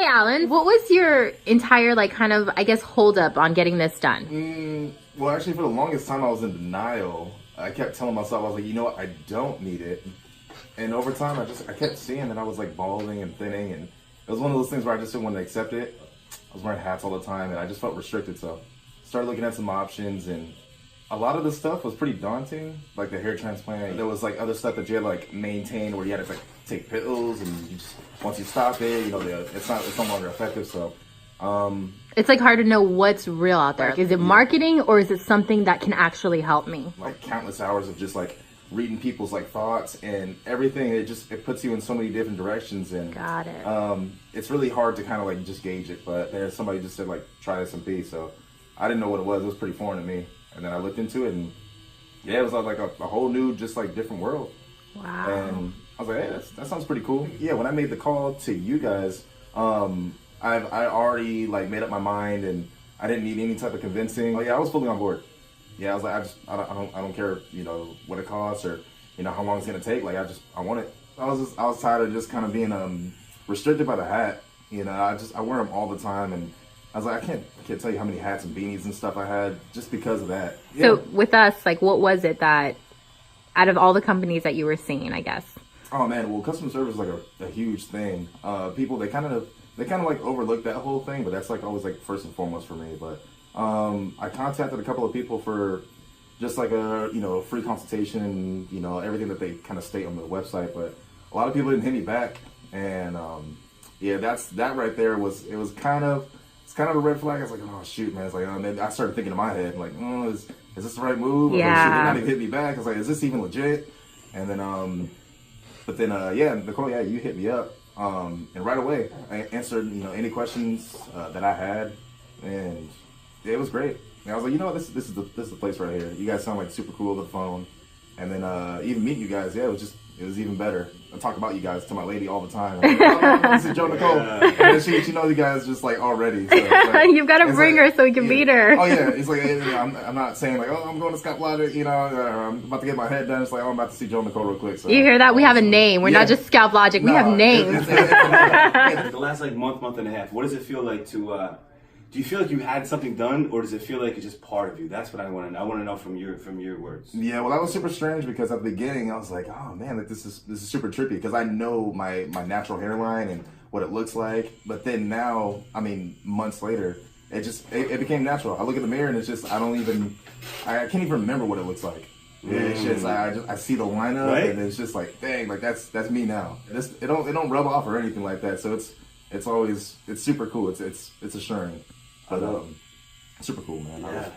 Alan. What was your entire, like, kind of, I guess, hold up on getting this done? Well, actually, for the longest time, I was in denial. I kept telling myself, I was like, you know what, I don't need it. And over time, I kept seeing that I was like balding and thinning, and it was one of those things where I just didn't want to accept it. I was wearing hats all the time, and I just felt restricted, so started looking at some options, and a lot of this stuff was pretty daunting, like the hair transplant. There was like other stuff that you had to like maintain, where you had to like take pills, and you just, once you stop it, you know, it's no longer effective. So it's like hard to know what's real out there. Is it marketing, or is it something that can actually help me? Like countless hours of just like reading people's like thoughts and everything. It puts you in so many different directions, and got it. It's really hard to kind of like just gauge it. But there's somebody just said like try this and be, so I didn't know what it was. It was pretty foreign to me. And then I looked into it, and yeah, it was like a whole new, just like different world. Wow. And I was like, hey, that sounds pretty cool. Yeah, when I made the call to you guys, I already like made up my mind, and I didn't need any type of convincing. Oh yeah, I was fully on board. Yeah, I was like, I don't care, you know, what it costs or, you know, how long it's gonna take. Like I want it. I was tired of just kind of being restricted by the hat. You know, I wear them all the time, and I was like, I can't tell you how many hats and beanies and stuff I had just because of that. Yeah. So with us, like, what was it that, out of all the companies that you were seeing, I guess? Oh man, well, customer service is like a huge thing. People, they kind of like overlook that whole thing, but that's like always like first and foremost for me. But I contacted a couple of people for just like a, you know, free consultation and, you know, everything that they kind of state on the website. But a lot of people didn't hit me back, and yeah, that right there was kind of a red flag. I was like, oh shoot, man. It's like, and then I started thinking in my head, like, oh, is this the right move? Yeah. Or should they not even hit me back? I was like, is this even legit? And then but then yeah, Nicole, yeah, you hit me up, and right away I answered, you know, any questions that I had, and yeah, it was great. And I was like, you know what, this is the place right here. You guys sound like super cool on the phone, and then even meeting you guys, yeah, it was even better. I talk about you guys to my lady all the time. I'm like, oh, this is Joe Nicole. Yeah. And then she knows you guys just like already. So like, you've got to bring her so we can beat her. Oh yeah, it's like, I'm not saying like, oh, I'm going to Scalp Logic, you know, or I'm about to get my head done. It's like, oh, I'm about to see Joe Nicole real quick. So, you hear that? We have a name. We're not just Scalp Logic. We have names. The last like month and a half, what does it feel like to? Do you feel like you had something done, or does it feel like it's just part of you? That's what I want to know. I want to know from your words. Yeah, well, that was super strange because at the beginning I was like, oh man, like this is super trippy because I know my natural hairline and what it looks like. But then now, I mean, months later, it became natural. I look in the mirror and it's just I can't even remember what it looks like. It's just I see the lineup, right? And it's just like, dang, like that's me now. It don't rub off or anything like that. So it's super cool. It's assuring. But super cool, man. Yeah.